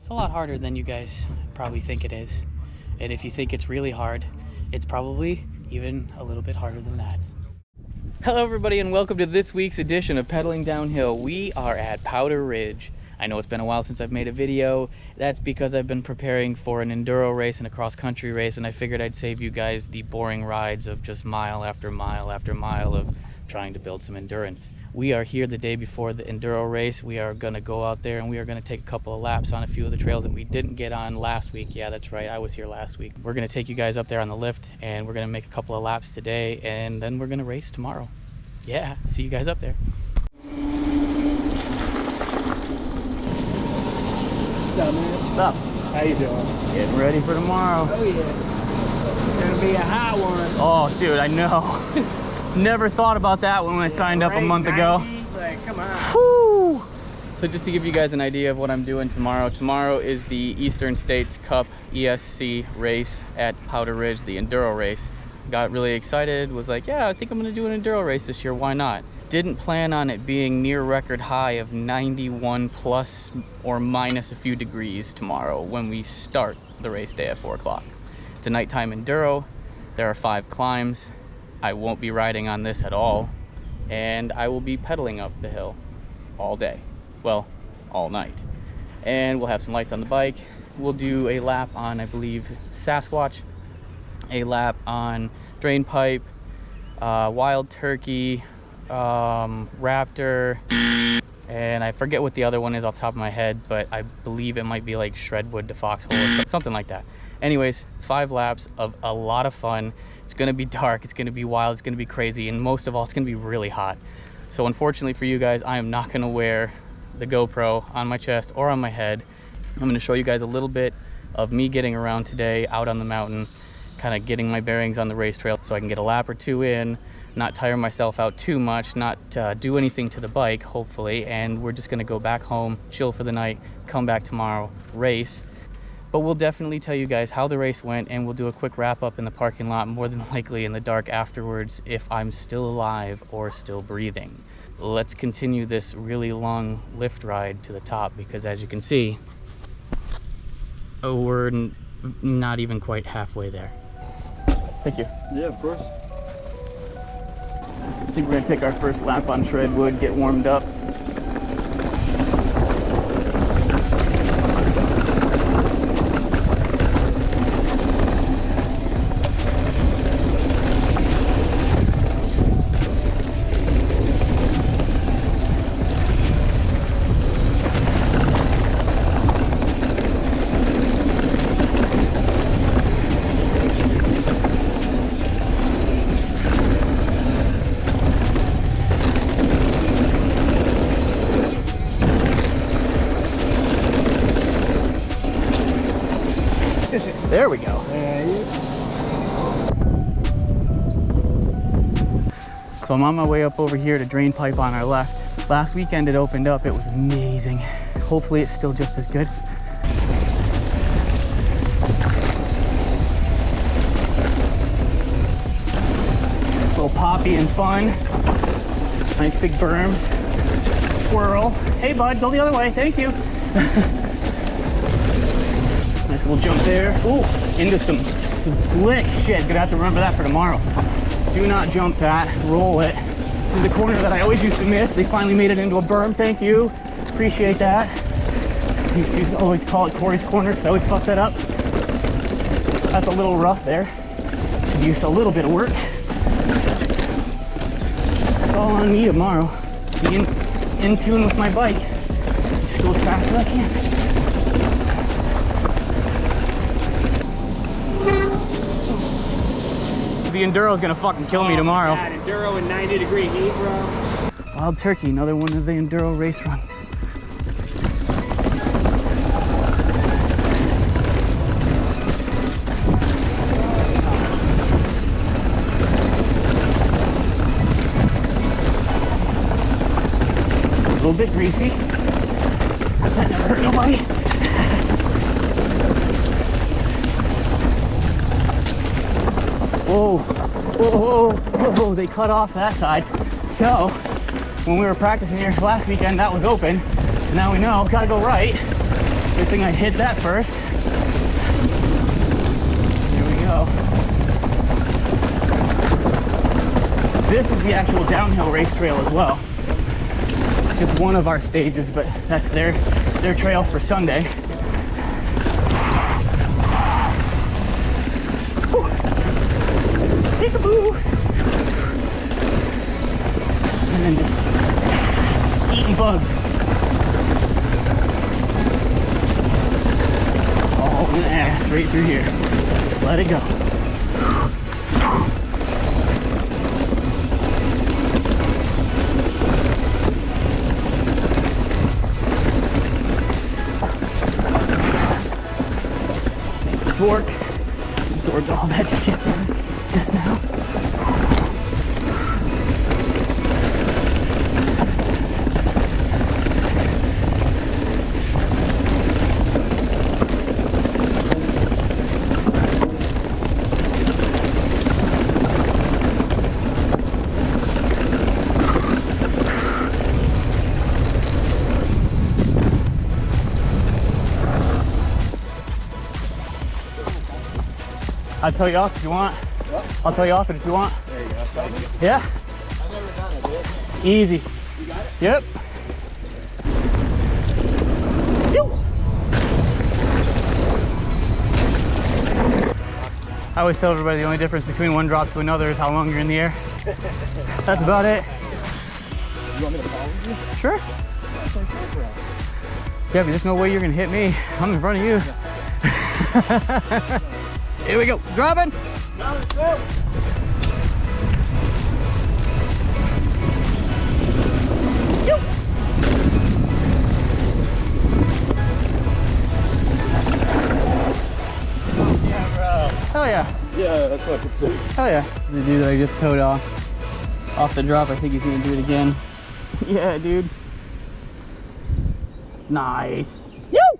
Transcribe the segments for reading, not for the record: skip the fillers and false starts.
It's a lot harder than you guys probably think it is. And if you think it's really hard, it's probably even a little bit harder than that. Hello everybody and welcome to this week's edition of Pedaling Downhill. We are at Powder Ridge. I know it's been a while since I've made a video. That's because I've been preparing for an enduro race and a cross-country race, and I figured I'd save you guys the boring rides of just mile after mile after mile of trying to build some endurance. We are here the day before the enduro race. We are gonna go out there and we are gonna take a couple of laps on a few of the trails that we didn't get on last week. Yeah, that's right, I was here last week. We're gonna take you guys up there on the lift and we're gonna make a couple of laps today and then we're gonna race tomorrow. Yeah, see you guys up there. What's up, man? What's up? How you doing? Getting ready for tomorrow. Oh yeah. It's gonna be a hot one. Oh, dude, I know. Never thought about that when I signed up a month ago. Like, come on. Whew. So just to give you guys an idea of what I'm doing tomorrow. Tomorrow is the Eastern States Cup ESC race at Powder Ridge, the enduro race. Got really excited, was like, yeah, I think I'm gonna do an enduro race this year, why not? Didn't plan on it being near record high of 91 plus or minus a few degrees tomorrow when we start the race day at 4 o'clock. It's a nighttime enduro. There are 5 climbs. I won't be riding on this at all, and I will be pedaling up the hill all day. Well, all night. And we'll have some lights on the bike. We'll do a lap on, I believe, Sasquatch, a lap on Drain Pipe, Wild Turkey, Raptor, and I forget what the other one is off the top of my head, but I believe it might be like Shredwood to Foxhole or something like that. Anyways, 5 laps of a lot of fun. It's gonna be dark, it's gonna be wild, it's gonna be crazy, and most of all, it's gonna be really hot. So unfortunately for you guys, I am not gonna wear the GoPro on my chest or on my head. I'm gonna show you guys a little bit of me getting around today out on the mountain, kind of getting my bearings on the race trail so I can get a lap or 2 in, not tire myself out too much, not do anything to the bike, hopefully, and we're just gonna go back home, chill for the night, come back tomorrow, race. But we'll definitely tell you guys how the race went, and we'll do a quick wrap up in the parking lot, more than likely in the dark afterwards, if I'm still alive or still breathing. Let's continue this really long lift ride to the top, because as you can see, we're not even quite halfway there. Thank you. Yeah, of course. I think we're gonna take our first lap on Shredwood, get warmed up. There we go. So I'm on my way up over here to Drain Pipe on our left. Last weekend it opened up, it was amazing. Hopefully it's still just as good. A little poppy and fun. Nice big berm. Squirrel. Hey bud, go the other way, thank you. Nice little jump there. Ooh, into some slick shit. Gonna have to remember that for tomorrow. Do not jump that, roll it. This is the corner that I always used to miss. They finally made it into a berm, thank you. Appreciate that. I used to always call it Corey's Corner, so I always fuck that up. That's a little rough there. Could use a little bit of work. It's all on me tomorrow. Be in tune with my bike. Just go as fast as I can. The Enduro's gonna fucking kill me tomorrow. God, Enduro in 90-degree heat, bro. Wild Turkey, another one of the Enduro race runs. A little bit greasy. That never hurt nobody. Whoa, whoa, whoa, whoa, they cut off that side. So, when we were practicing here last weekend, that was open. So now we know, gotta go right. Good thing I hit that first. There we go. This is the actual downhill race trail as well. It's one of our stages, but that's their trail for Sunday. Peekaboo! And then just eating bugs. All in the ass right through here. Let it go. Fork absorbed all that shit just now. I'll tell you off if you want. What? I'll tell you off it if you want. There you go. Yeah? I've never done it, dude. Easy. You got it? Yep. I always tell everybody the only difference between one drop to another is how long you're in the air. That's about it. You want me to follow you? Sure. Yeah, but there's no way you're gonna hit me. I'm in front of you. Yeah. Here we go. Dropping. Yeah, bro. Hell yeah. Yeah, that's what it's doing. Hell yeah. The dude that I just towed off the drop, I think he's gonna do it again. Yeah, dude. Nice. Yoo!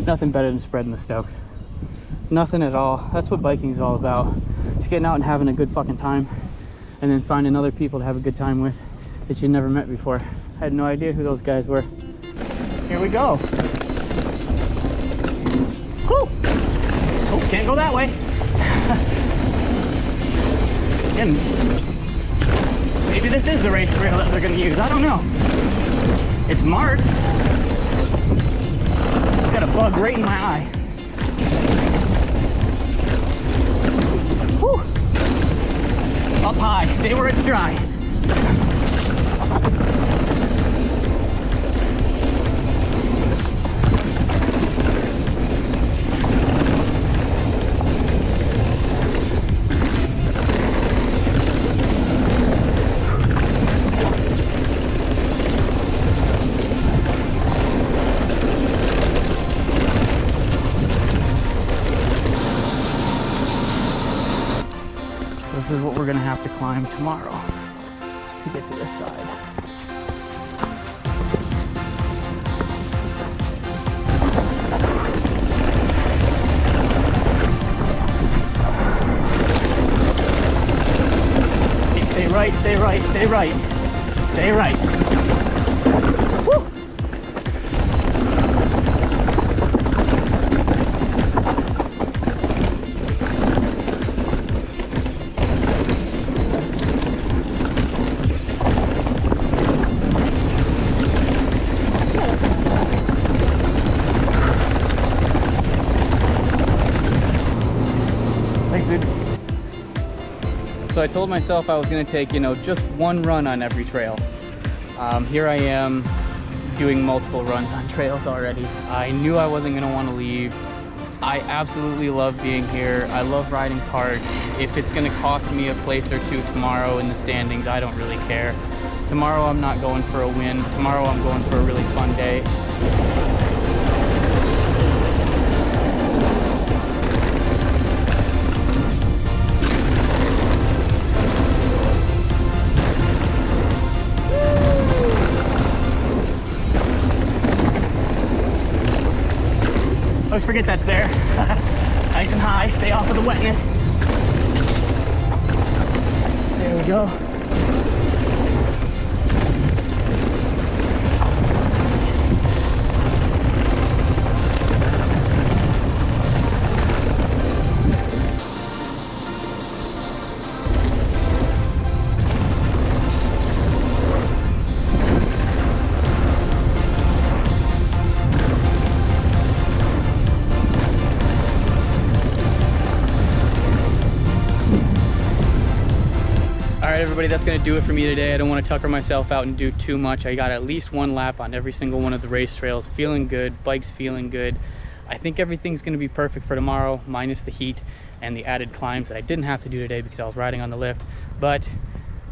Nothing better than spreading the stoke. Nothing at all. That's what biking is all about. Just getting out and having a good fucking time, and then finding other people to have a good time with that you never met before. I had no idea who those guys were. Here we go. Cool. Oh, can't go that way. Again, maybe this is the race trail that they're gonna use. I don't know. It's marked. It's got a bug right in my eye. Whew. Up high, stay where it's dry. This is what we're gonna have to climb tomorrow to get to this side. Stay right, stay right, stay right, stay right. Woo! So I told myself I was gonna take, just one run on every trail. Here I am doing multiple runs on trails already. I knew I wasn't gonna wanna leave. I absolutely love being here. I love riding karts. If it's gonna cost me a place or two tomorrow in the standings, I don't really care. Tomorrow I'm not going for a win. Tomorrow I'm going for a really fun day. Always forget that's there. Nice and high, stay off of the wetness. There we go. everybody, that's gonna do it for me today. I don't want to tucker myself out and do too much. I got at least one lap on every single one of the race trails. Feeling good, bike's feeling good. I think everything's gonna be perfect for tomorrow, minus the heat and the added climbs that I didn't have to do today because I was riding on the lift. But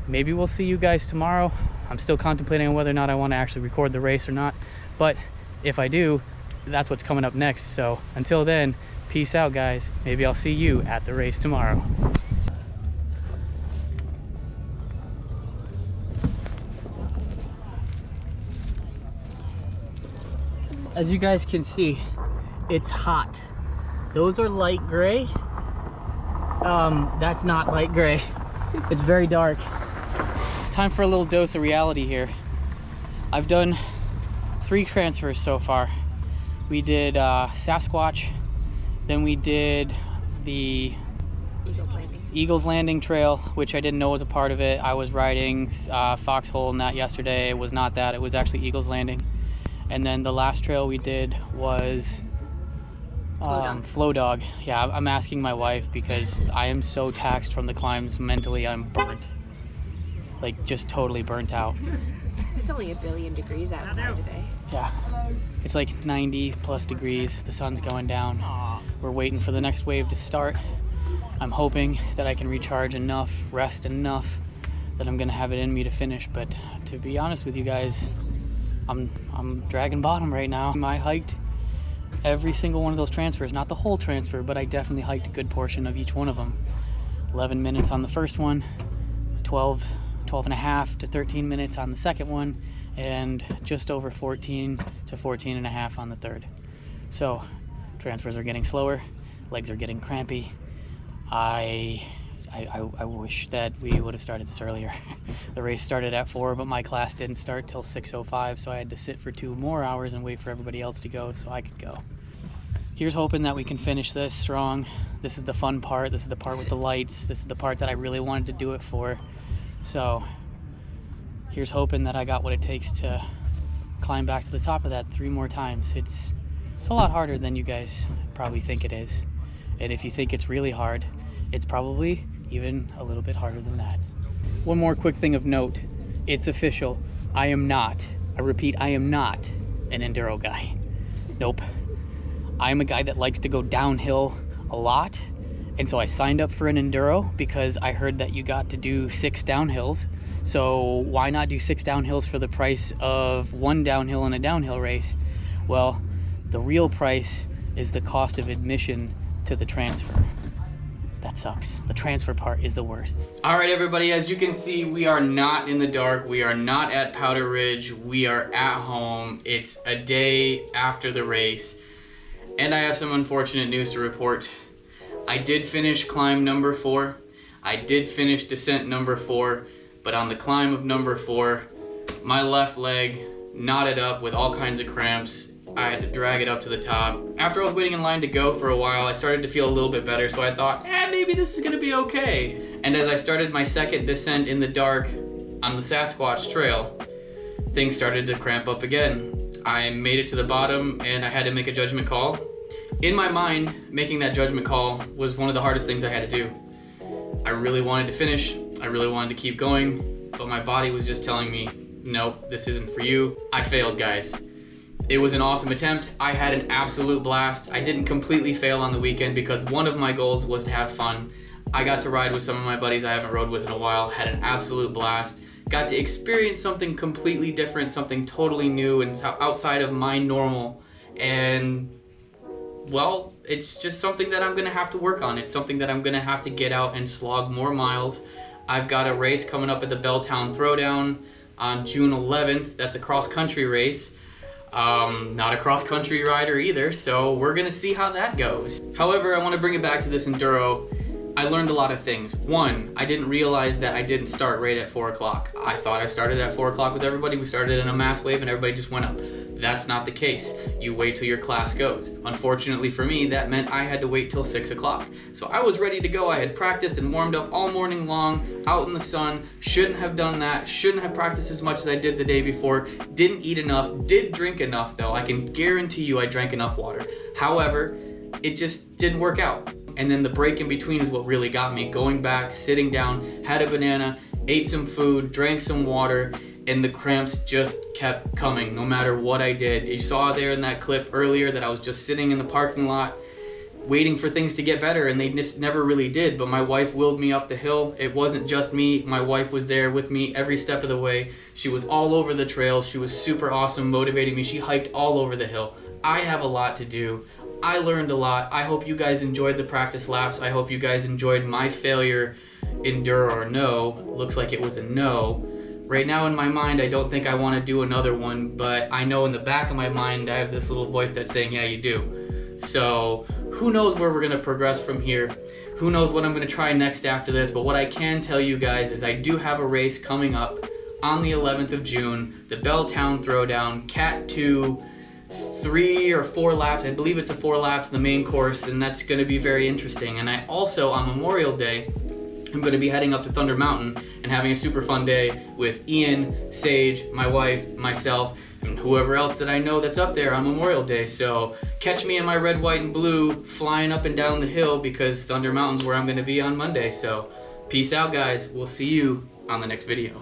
maybe we'll see you guys tomorrow. I'm still contemplating on whether or not I want to actually record the race or not. But if I do, that's what's coming up next. So until then, peace out, guys. Maybe I'll see you at the race tomorrow. As you guys can see, it's hot. Those are light gray. That's not light gray. It's very dark. Time for a little dose of reality here. I've done 3 transfers so far. We did Sasquatch, then we did the Eagles Landing Trail, which I didn't know was a part of it. I was riding Foxhole and that yesterday. It was not that, it was actually Eagles Landing. And then the last trail we did was Flow Dog. Yeah, I'm asking my wife because I am so taxed from the climbs. Mentally, I'm burnt. Like, just totally burnt out. It's only 1 billion degrees outside today. Yeah, it's like 90 plus degrees. The sun's going down. We're waiting for the next wave to start. I'm hoping that I can recharge enough, rest enough, that I'm gonna have it in me to finish. But to be honest with you guys, I'm dragging bottom right now. I hiked every single one of those transfers, not the whole transfer, but I definitely hiked a good portion of each one of them. 11 minutes on the first one, 12 and a half to 13 minutes on the second one, and just over 14 to 14 and a half on the third. So transfers are getting slower, legs are getting crampy. I wish that we would have started this earlier. The race started at 4, but my class didn't start till 6:05, so I had to sit for 2 more hours and wait for everybody else to go so I could go. Here's hoping that we can finish this strong. This is the fun part. This is the part with the lights. This is the part that I really wanted to do it for. So here's hoping that I got what it takes to climb back to the top of that 3 more times. It's a lot harder than you guys probably think it is. And if you think it's really hard, it's probably even a little bit harder than that. One more quick thing of note. It's official. I repeat, I am not an enduro guy. Nope. I'm a guy that likes to go downhill a lot. And so I signed up for an enduro because I heard that you got to do 6 downhills. So why not do 6 downhills for the price of 1 downhill in a downhill race? Well, the real price is the cost of admission to the transfer. That sucks. The transfer part is the worst. All right, everybody, as you can see, we are not in the dark. We are not at Powder Ridge. We are at home. It's a day after the race. And I have some unfortunate news to report. I did finish climb number 4. I did finish descent number 4, but on the climb of number 4, my left leg knotted up with all kinds of cramps. I had to drag it up to the top. After I was waiting in line to go for a while, I started to feel a little bit better, so I thought, maybe this is gonna be okay. And as I started my second descent in the dark on the Sasquatch Trail, things started to cramp up again. I made it to the bottom and I had to make a judgment call. In my mind, making that judgment call was one of the hardest things I had to do. I really wanted to finish, I really wanted to keep going, but my body was just telling me, nope, this isn't for you. I failed, guys. It was an awesome attempt. I had an absolute blast. I didn't completely fail on the weekend because one of my goals was to have fun. I got to ride with some of my buddies I haven't rode with in a while, had an absolute blast. Got to experience something completely different, something totally new and outside of my normal. And well, it's just something that I'm gonna have to work on. It's something that I'm gonna have to get out and slog more miles. I've got a race coming up at the Belltown Throwdown on June 11th. That's a cross-country race. Not a cross-country rider either, so we're gonna see how that goes. However, I want to bring it back to this enduro. I learned a lot of things. One, I didn't realize that I didn't start right at 4 o'clock. I thought I started at 4 o'clock with everybody. We started in a mass wave and everybody just went up. That's not the case. You wait till your class goes. Unfortunately for me, that meant I had to wait till 6 o'clock. So I was ready to go. I had practiced and warmed up all morning long, out in the sun. Shouldn't have done that. Shouldn't have practiced as much as I did the day before. Didn't eat enough. Did drink enough though. I can guarantee you I drank enough water. However, it just didn't work out. And then the break in between is what really got me. Going back, sitting down, had a banana, ate some food, drank some water, and the cramps just kept coming no matter what I did. You saw there in that clip earlier that I was just sitting in the parking lot waiting for things to get better, and they just never really did. But my wife willed me up the hill. It wasn't just me. My wife was there with me every step of the way. She was all over the trails. She was super awesome, motivating me. She hiked all over the hill. I have a lot to do. I learned a lot. I hope you guys enjoyed the practice laps. I hope you guys enjoyed my failure enduro or no. Looks like it was a no. Right now in my mind, I don't think I want to do another one, but I know in the back of my mind, I have this little voice that's saying, yeah, you do. So who knows where we're going to progress from here. Who knows what I'm going to try next after this, but what I can tell you guys is I do have a race coming up on the 11th of June, the Belltown Throwdown, Cat 2, 3 or 4 laps. I believe it's a 4 laps, the main course, and that's going to be very interesting. And I also, on Memorial Day, I'm going to be heading up to Thunder Mountain and having a super fun day with Ian, Sage, my wife, myself, and whoever else that I know that's up there on Memorial Day. So catch me in my red, white, and blue flying up and down the hill, because Thunder Mountain's where I'm going to be on Monday. So peace out, guys. We'll see you on the next video.